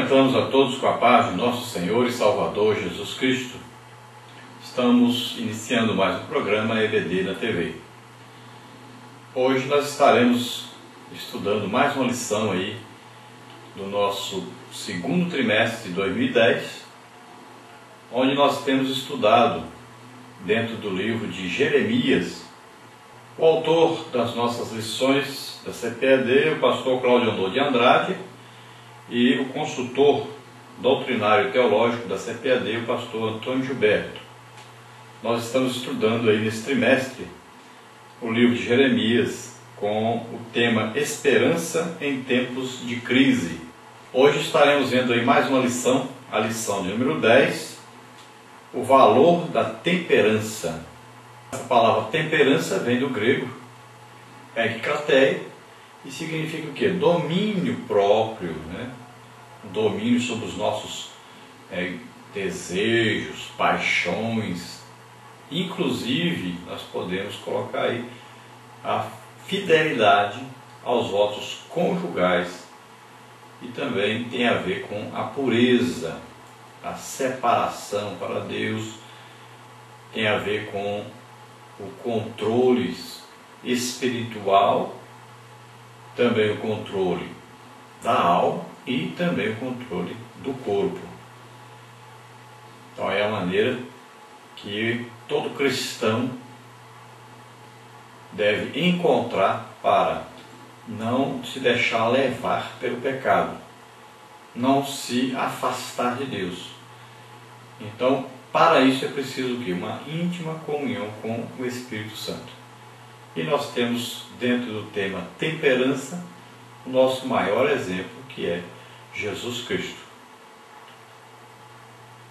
Cumprimentamos a todos com a paz de nosso Senhor e Salvador Jesus Cristo. Estamos iniciando mais um programa EBD na TV. Hoje nós estaremos estudando mais uma lição aí do nosso segundo trimestre de 2010, onde nós temos estudado dentro do livro de Jeremias. O autor das nossas lições da CPAD, o pastor Cláudio Andor de Andrade, e o consultor doutrinário teológico da CPAD, o pastor Antônio Gilberto. Nós estamos estudando aí nesse trimestre o livro de Jeremias com o tema Esperança em Tempos de Crise. Hoje estaremos vendo aí mais uma lição, a lição de número 10, o valor da temperança. A palavra temperança vem do grego ekkrateia, e significa o quê? Domínio próprio, né? Domínio sobre os nossos desejos, paixões. Inclusive, nós podemos colocar aí a fidelidade aos votos conjugais. E também tem a ver com a pureza, a separação para Deus. Tem a ver com o controle espiritual, também o controle da alma e também o controle do corpo. Então é a maneira que todo cristão deve encontrar para não se deixar levar pelo pecado, não se afastar de Deus. Então, para isso é preciso o quê? Uma íntima comunhão com o Espírito Santo. E nós temos dentro do tema temperança o nosso maior exemplo, que é Jesus Cristo.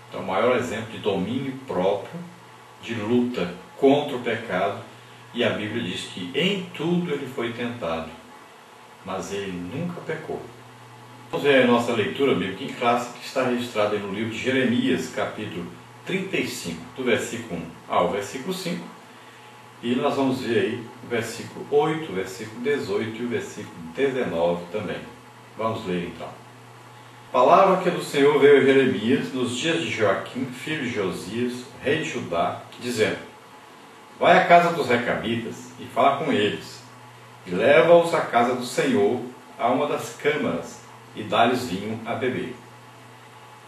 Então, o maior exemplo de domínio próprio, de luta contra o pecado, e a Bíblia diz que em tudo ele foi tentado, mas ele nunca pecou. Vamos ver a nossa leitura bíblica em classe, que está registrada no livro de Jeremias, capítulo 35, do versículo 1 ao versículo 5, e nós vamos ver aí o versículo 8, o versículo 18 e o versículo 19 também. Vamos ler então. A palavra que do Senhor veio a Jeremias nos dias de Joaquim, filho de Josias, rei de Judá, dizendo: Vai à casa dos recabitas e fala com eles, e leva-os à casa do Senhor, a uma das câmaras, e dá-lhes vinho a beber.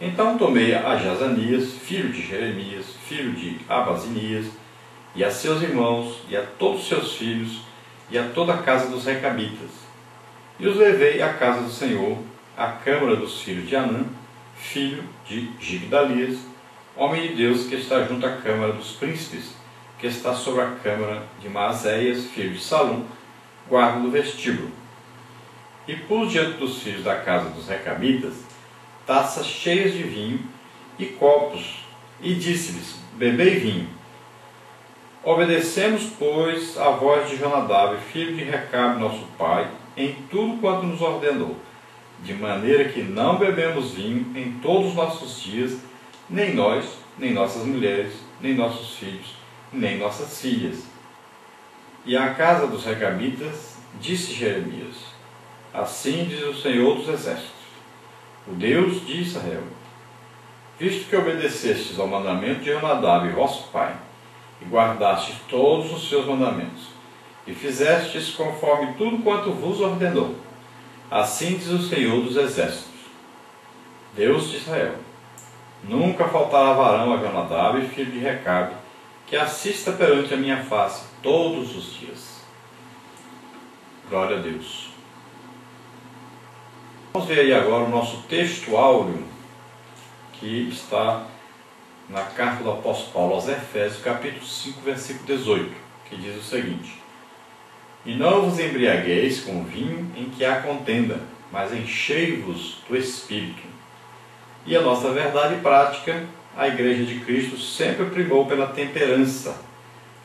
Então tomei a Jazanias, filho de Jeremias, filho de Abazinias, e a seus irmãos, e a todos seus filhos, e a toda a casa dos recabitas, e os levei à casa do Senhor, à câmara dos filhos de Anã, filho de Gigdalias, homem de Deus que está junto à câmara dos príncipes, que está sobre a câmara de Maazéias, filho de Salum, guarda do vestíbulo. E pus diante dos filhos da casa dos recabitas taças cheias de vinho e copos, e disse-lhes: Bebei vinho. Obedecemos, pois, a voz de Jonadab, filho de Recabe, nosso pai, em tudo quanto nos ordenou, de maneira que não bebemos vinho em todos os nossos dias, nem nós, nem nossas mulheres, nem nossos filhos, nem nossas filhas. E à casa dos recabitas disse Jeremias: Assim diz o Senhor dos Exércitos, o Deus de Israel: Visto que obedecestes ao mandamento de Jonadab, vosso pai, e guardastes todos os seus mandamentos, e fizestes conforme tudo quanto vos ordenou, assim diz o Senhor dos Exércitos, Deus de Israel: Nunca faltará varão a Jonadab, filho de Recabe, que assista perante a minha face todos os dias. Glória a Deus. Vamos ver aí agora o nosso texto áureo, que está na carta do apóstolo Paulo aos Efésios, capítulo 5, versículo 18, que diz o seguinte: E não vos embriagueis com vinho em que há contenda, mas enchei-vos do Espírito. E a nossa verdade prática, a Igreja de Cristo sempre primou pela temperança.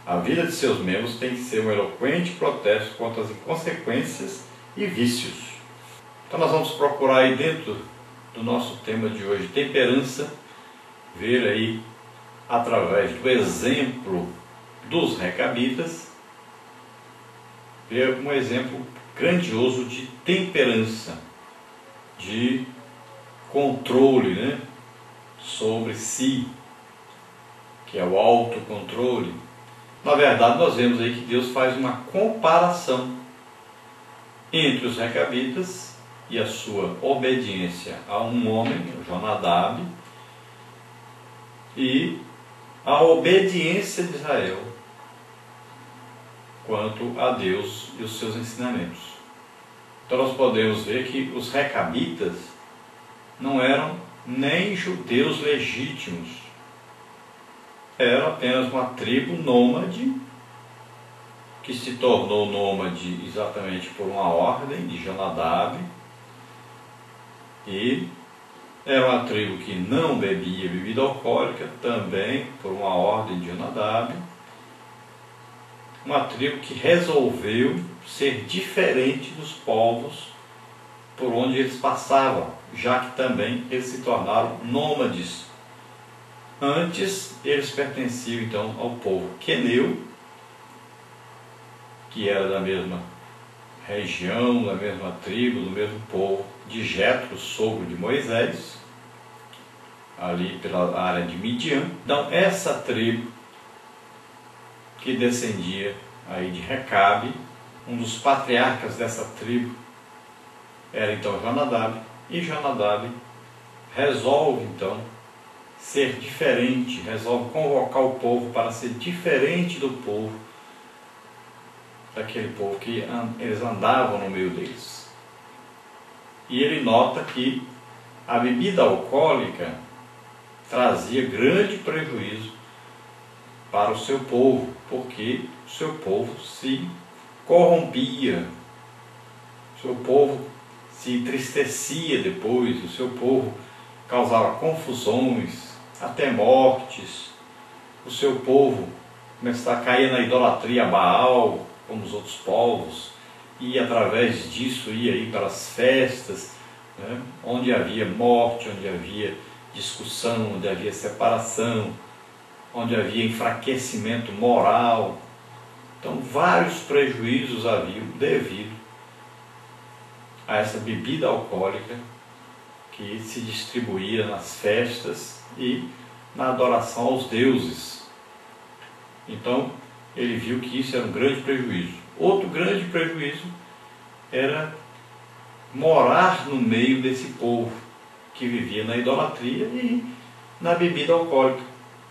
A vida de seus membros tem que ser um eloquente protesto contra as inconsequências e vícios. Então nós vamos procurar aí dentro do nosso tema de hoje, temperança, ver aí, através do exemplo dos recabitas, ver um exemplo grandioso de temperança, de controle, né, sobre si, que é o autocontrole. Na verdade, nós vemos aí que Deus faz uma comparação entre os recabitas e a sua obediência a um homem, Jonadab, e a obediência de Israel quanto a Deus e os seus ensinamentos. Então nós podemos ver que os recabitas não eram nem judeus legítimos, era apenas uma tribo nômade, que se tornou nômade exatamente por uma ordem de Jonadab, e era uma tribo que não bebia bebida alcoólica, também por uma ordem de Jonadab, uma tribo que resolveu ser diferente dos povos por onde eles passavam, já que também eles se tornaram nômades. Antes, eles pertenciam então ao povo queneu, que era da mesma região, da mesma tribo, do mesmo povo de Jetro, sogro de Moisés, ali pela área de Midian. Então, essa tribo que descendia aí de Recabe, um dos patriarcas dessa tribo era então Jonadab, e Jonadab resolve então ser diferente, resolve convocar o povo para ser diferente do povo, daquele povo que eles andavam no meio deles. E ele nota que a bebida alcoólica trazia grande prejuízo para o seu povo, porque o seu povo se corrompia, o seu povo se entristecia depois, o seu povo causava confusões, até mortes, o seu povo começava a cair na idolatria a Baal, como os outros povos, e através disso ia aí para as festas, né, onde havia morte, onde havia discussão, onde havia separação, onde havia enfraquecimento moral. Então, vários prejuízos haviam devido a essa bebida alcoólica que se distribuía nas festas e na adoração aos deuses. Então, ele viu que isso era um grande prejuízo. Outro grande prejuízo era morar no meio desse povo que vivia na idolatria e na bebida alcoólica.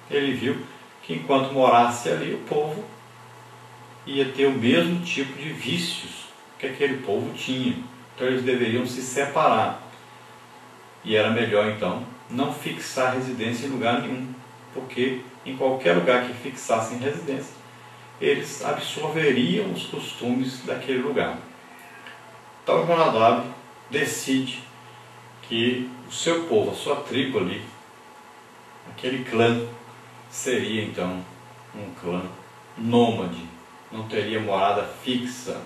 Ele viu que enquanto morasse ali, o povo ia ter o mesmo tipo de vícios que aquele povo tinha. Então eles deveriam se separar. E era melhor então não fixar residência em lugar nenhum, porque em qualquer lugar que fixassem residência, eles absorveriam os costumes daquele lugar. Então Jonadab decide que o seu povo, a sua tribo ali, aquele clã, seria então um clã nômade, não teria morada fixa,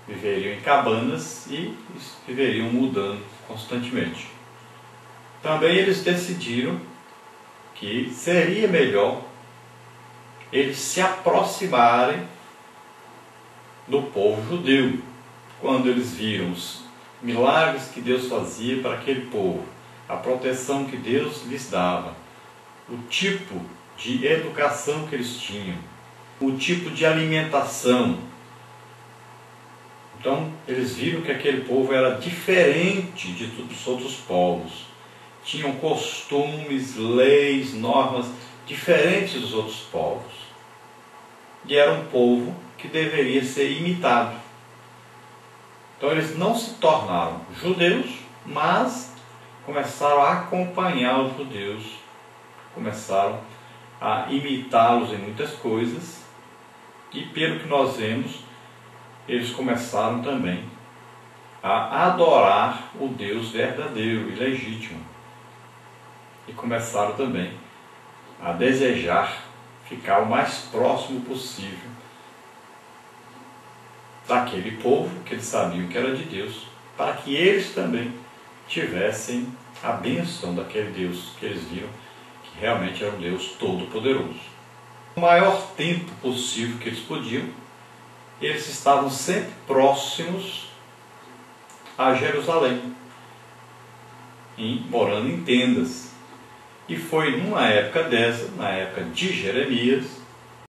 viveriam em cabanas e viveriam mudando constantemente. Também eles decidiram que seria melhor eles se aproximarem do povo judeu, quando eles viram os milagres que Deus fazia para aquele povo, a proteção que Deus lhes dava, o tipo de educação que eles tinham, o tipo de alimentação. Então, eles viram que aquele povo era diferente de todos os outros povos. Tinham costumes, leis, normas diferentes dos outros povos. E era um povo que deveria ser imitado. Então, eles não se tornaram judeus, mas começaram a acompanhar os judeus, começaram a imitá-los em muitas coisas, e pelo que nós vemos, eles começaram também a adorar o Deus verdadeiro e legítimo, e começaram também a desejar ficar o mais próximo possível daquele povo que eles sabiam que era de Deus, para que eles também tivessem a bênção daquele Deus que eles viram que realmente era um Deus todo-poderoso. O maior tempo possível que eles podiam, eles estavam sempre próximos a Jerusalém. morando em tendas. E foi numa época dessa, na época de Jeremias,